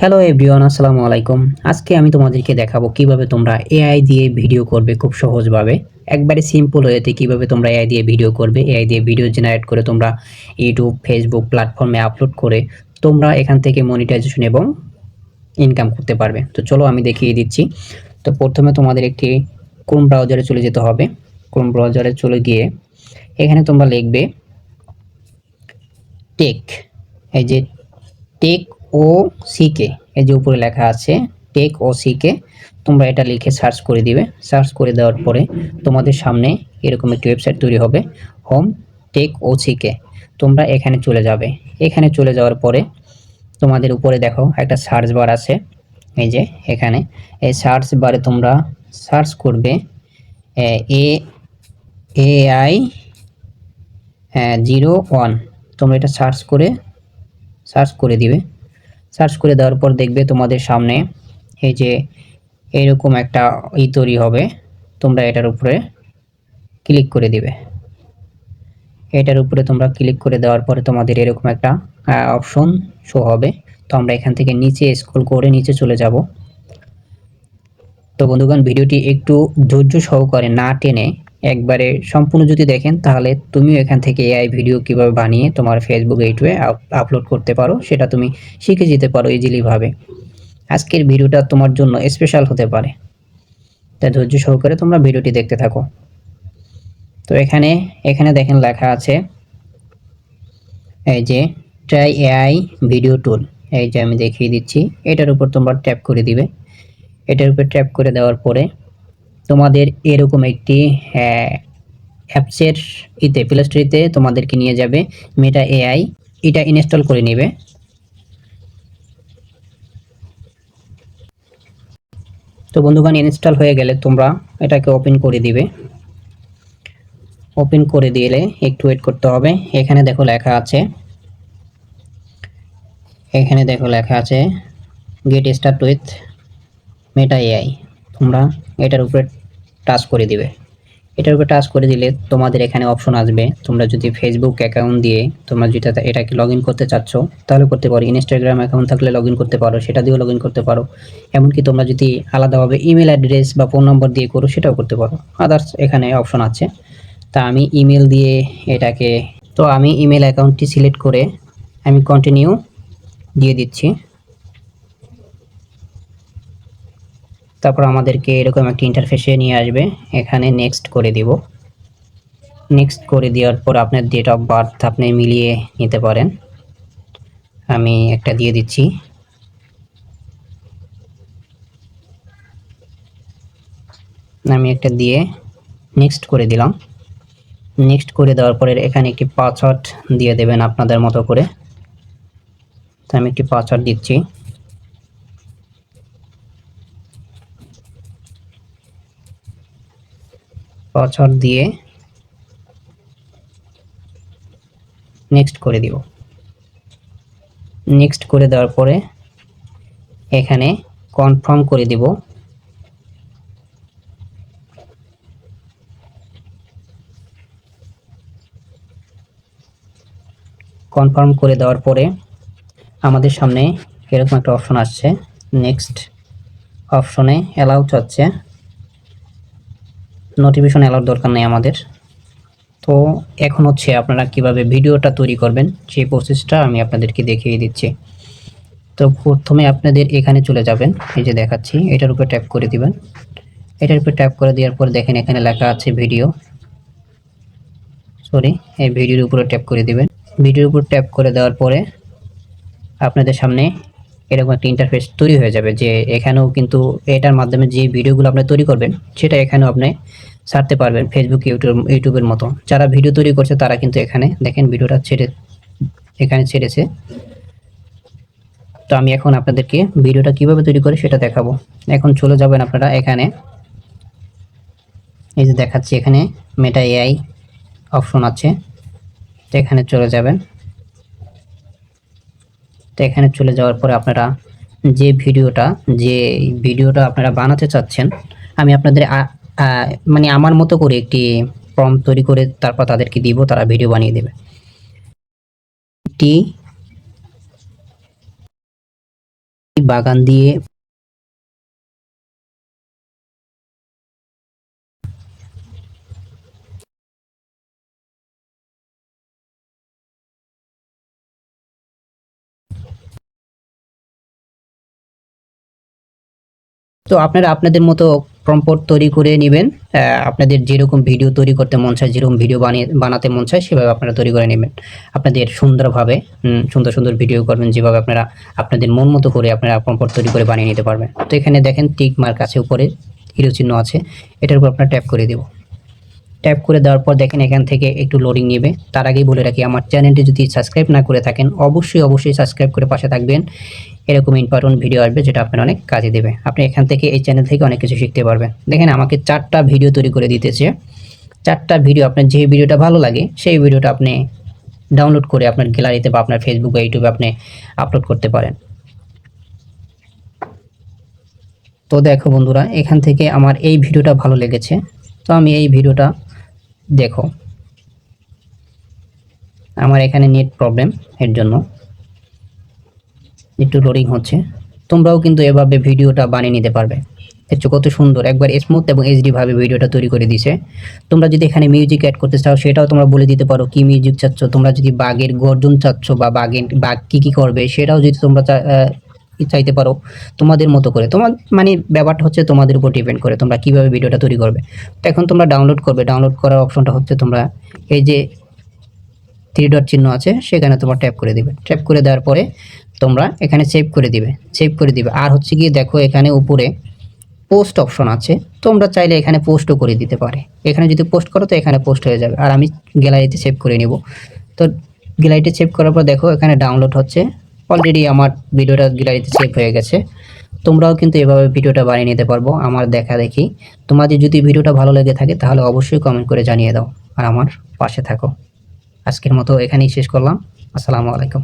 Hello everyone, আসসালামু আলাইকুম। আজকে আমি তোমাদেরকে দেখাবো কিভাবে তোমরা এআই দিয়ে ভিডিও করবে খুব সহজভাবে। একবারে সিম্পল ওয়েতে কিভাবে তোমরা এআই দিয়ে ভিডিও করবে। এআই দিয়ে ভিডিও জেনারেট করে তোমরা ইউটিউব, ফেসবুক প্ল্যাটফর্মে আপলোড করে তোমরা এখান থেকে মনিটাইজেশন এবং ইনকাম করতে পারবে। তো চলো আমি দেখিয়ে দিচ্ছি। তো প্রথমে তোমাদের একটি ক্রোম ব্রাউজারে চলে যেতে হবে। ক্রোম ব্রাউজারে চলে গিয়ে এখানে তোমরা লিখবে টেক, এই যে টেক ও সিকে, এই যে উপরে লেখা আছে টেক ও সিকে, তোমরা এটা লিখে সার্চ করে দিবে। সার্চ করে দেওয়ার পরে তোমাদের সামনে এরকম একটি ওয়েবসাইট তৈরি হবে, হোম টেক ও সিকে। তোমরা এখানে চলে যাবে। এখানে চলে যাওয়ার পরে তোমাদের উপরে দেখো একটা সার্চ বার আছে, এই যে এখানে এই সার্চ বারে তোমরা সার্চ করবে এ এআই 01। তোমরা এটা সার্চ করে দিবে। সার্চ করে দেওয়ার পর দেখবে তোমাদের সামনে এই যে এরকম একটা তৈরি হবে। তোমরা এটার উপরে ক্লিক করে দিবে। এটার উপরে তোমরা ক্লিক করে দেওয়ার পরে তোমাদের এরকম একটা অপশন শো হবে। তো আমরা এখান থেকে নিচে স্ক্রল করে নিচে চলে যাব। তো বন্ধুগণ, ভিডিওটি একটু ধৈর্য সহকারে না টেনে একবারে সম্পূর্ণ যদি দেখেন, তাহলে তুমিও এখান থেকে এআই ভিডিও কিভাবে বানিয়ে তোমার ফেসবুক, ইউটিউবে আপলোড করতে পারো সেটা তুমি শিখে যেতে পারো ইজিলি ভাবে। আজকের ভিডিওটা তোমার জন্য স্পেশাল হতে পারে, তাই ধৈর্য সহকারে তোমরা ভিডিওটি দেখতে থাকো। তো এখানে দেখেন লেখা আছে এই যে ট্রাই এআই ভিডিও টুল। এই যে আমি দেখিয়ে দিচ্ছি, এটার উপর তোমরা ট্যাপ করে দিবে। এটার উপর ট্যাপ করে দেওয়ার পরে তোমাদের এরকম একটি অ্যাপসের প্লে স্টোরে তোমাদেরকে নিয়ে যাবে। মেটা এআই এটা ইনস্টল করে নেবে। তো বন্ধুগণ, ইনস্টল হয়ে গেলে তোমরা এটাকে ওপেন করে দিবে। ওপেন করে দিলে একটু ওয়েট করতে হবে। এখানে দেখো লেখা আছে get start with Meta AI. তোমরা এটার উপরে টাচ করে দিবে। এটার উপরে টাচ করে দিলে তোমাদের এখানে অপশন আসবে। তোমরা যদি ফেসবুক অ্যাকাউন্ট দিয়ে তোমরা যেটা এটাকে লগ ইন করতে চাচ্ছ তাহলে করতে পারো। ইনস্টাগ্রাম অ্যাকাউন্ট থাকলে লগ ইন করতে পারো, সেটা দিয়েও লগ ইন করতে পারো। এমনকি তোমরা যদি আলাদাভাবে ইমেল অ্যাড্রেস বা ফোন নম্বর দিয়ে করো সেটাও করতে পারো। আদার্স এখানে অপশন আছে। তা আমি ইমেল দিয়ে এটাকে, তো আমি ইমেল অ্যাকাউন্টটি সিলেক্ট করে আমি কন্টিনিউ দিয়ে দিচ্ছি। তারপর আমাদেরকে এরকম একটা ইন্টারফেসে নিয়ে আসবে। এখানে নেক্সট করে দিব। নেক্সট করে দেওয়ার পর আপনার ডেট অফ বার্থ আপনি মিলিয়ে নিতে পারেন। আমি একটা দিয়ে দিচ্ছি। আমি একটা দিয়ে নেক্সট করে দিলাম। নেক্সট করে দেওয়ার পরে এখানে একটি পাসওয়ার্ড দিয়ে দেবেন আপনাদের মতো করে। তো আমি একটি পাসওয়ার্ড দিচ্ছি। পাসওয়ার্ড দিয়ে নেক্সট করে দিব। নেক্সট করে দেওয়ার পরে এখানে কনফার্ম করে দিব। কনফার্ম করে দেওয়ার পরে আমাদের সামনে এরকম একটা অপশন আসছে। নেক্সট অপশনে অ্যালাউ চাচ্ছে। নোটিফিকেশন অ্যালাউর দরকার নেই আমাদের। তো এখন হচ্ছে আপনারা কিভাবে ভিডিওটা তৈরি করবেন সেই প্রসেসটা আমি আপনাদেরকে দেখিয়ে দিচ্ছি। তো প্রথমে আপনাদের এখানে চলে যাবেন, এই যে দেখাচ্ছি, এটার উপর ট্যাপ করে দিবেন। এটার উপর ট্যাপ করে দেওয়ার পর দেখেন এখানে লেখা আছে ভিডিও, এই ভিডিওর উপরে ট্যাপ করে দিবেন। ভিডিওর উপর ট্যাপ করে দেওয়ার পরে আপনাদের সামনে এরকম একটা ইন্টারফেস তৈরি হয়ে যাবে, যে এখানেও কিন্তু এটার মাধ্যমে যে ভিডিওগুলো আপনি তৈরি করবেন সেটা এখানেও আপনি ছাড়তে পারবেন। ফেসবুক, ইউটিউবের মতো যারা ভিডিও তৈরি করছে তারা কিন্তু এখানে দেখেন ভিডিওটা ছেড়েছে। তো আমি এখন আপনাদেরকে ভিডিওটা কিভাবে তৈরি করে সেটা দেখাবো। এখন চলে যাবেন আপনারা এখানে, এই যে দেখাচ্ছি এখানে মেটা এআই অপশন আছে। তো এখানে চলে যাবেন। তো এখানে চলে যাওয়ার পরে আপনারা যে ভিডিওটা আপনারা বানাতে চাচ্ছেন, আমি আপনাদের মানে আমার মতো করে একটি প্রম্পট তৈরি করে তারপর তাদেরকে দিব, তারা ভিডিও বানিয়ে দেবে। বাগান দিয়ে তো আপনারা আপনাদের মতো প্রম্পট তৈরি করে নেবেন। আপনাদের যেরকম ভিডিও তৈরি করতে মন চায়, যেরকম ভিডিও বানাতে মন চায় সেভাবে আপনারা তৈরি করে নেবেন। আপনাদের সুন্দরভাবে সুন্দর সুন্দর ভিডিও করবেন, যেভাবে আপনারা আপনাদের মন মতো করে আপনারা প্রম্পট তৈরি করে বানিয়ে নিতে পারবেন। তো এখানে দেখেন টিক মার্ক আছে, উপরে হিরো চিহ্ন আছে, এটার উপর আপনারা ট্যাপ করে দেব। ট্যাপ করে দেওয়ার পর দেখেন এখান থেকে একটু লোডিং নেবে। তার আগেই বলে রাখি, আমার চ্যানেলটি যদি সাবস্ক্রাইব না করে থাকেন অবশ্যই সাবস্ক্রাইব করে পাশে থাকবেন। এরকম ইম্পর্টেন্ট ভিডিও আসবে যেটা আপনার অনেক কাজে দেবে। আপনি এখান থেকে এই চ্যানেল থেকে অনেক কিছু শিখতে পারবেন। দেখেন আমাকে 4টা ভিডিও তৈরি করে দিতেছে। 4টা ভিডিও, আপনার যে ভিডিওটা ভালো লাগে সেই ভিডিওটা আপনি ডাউনলোড করে আপনার গ্যালারিতে বা আপনার ফেসবুক বা ইউটিউবে আপনি আপলোড করতে পারেন। তো দেখো বন্ধুরা, এখান থেকে আমার এই ভিডিওটা ভালো লেগেছে, তো আমি এই ভিডিওটা দেখো। আমার এখানে নেট প্রবলেম, এর জন্য একটু লোডিং হচ্ছে। তোমরাও কিন্তু এভাবে ভিডিওটা বানিয়ে নিতে পারবে। দেখছো কত সুন্দর, একবার স্মুথ এবং এইচডি ভাবে ভিডিওটা তৈরি করে দিছে। তোমরা যদি এখানে মিউজিক অ্যাড করতে চাও সেটাও তোমরা বলে দিতে পারো কি মিউজিক চাচ্ছ। তোমরা যদি বাঘের গর্জন চাচ্ছ বা বাঘ কি করবে সেটাও যদি তোমরা চাইতে পারো তোমাদের মতো করে। তোমার মানে ব্যাপারটা হচ্ছে তোমাদের উপর ডিপেন্ড করে তোমরা কিভাবে ভিডিওটা তৈরি করবে। তো এখন তোমরা ডাউনলোড করবে। ডাউনলোড করার অপশনটা হচ্ছে তোমরা এই যে 3 ডট চিহ্ন আছে সেখানে তোমরা ট্যাপ করে দিবে। ট্যাপ করে দেওয়ার পরে তোমরা এখানে সেভ করে দিবে। আর হচ্ছে গিয়ে দেখো এখানে উপরে পোস্ট অপশন আছে, তোমরা চাইলে এখানে পোস্টও করে দিতে পারে। এখানে যদি পোস্ট করো তো এখানে পোস্ট হয়ে যাবে। আর আমি গ্যালারিতে সেভ করে নেব। তো গ্যালারিতে সেভ করার পর দেখো এখানে ডাউনলোড হচ্ছে। অলরেডি আমার ভিডিওটা গ্যালারিতে সেভ হয়ে গেছে। তোমরাও কিন্তু এভাবে ভিডিওটা বানিয়ে নিতে পারবো আমার দেখা দেখি। তোমাদের যদি ভিডিওটা ভালো লেগে থাকে তাহলে অবশ্যই কমেন্ট করে জানিয়ে দাও আর আমার পাশে থাকো। আজকের মতো এখানেই শেষ করলাম। আসসালামু আলাইকুম।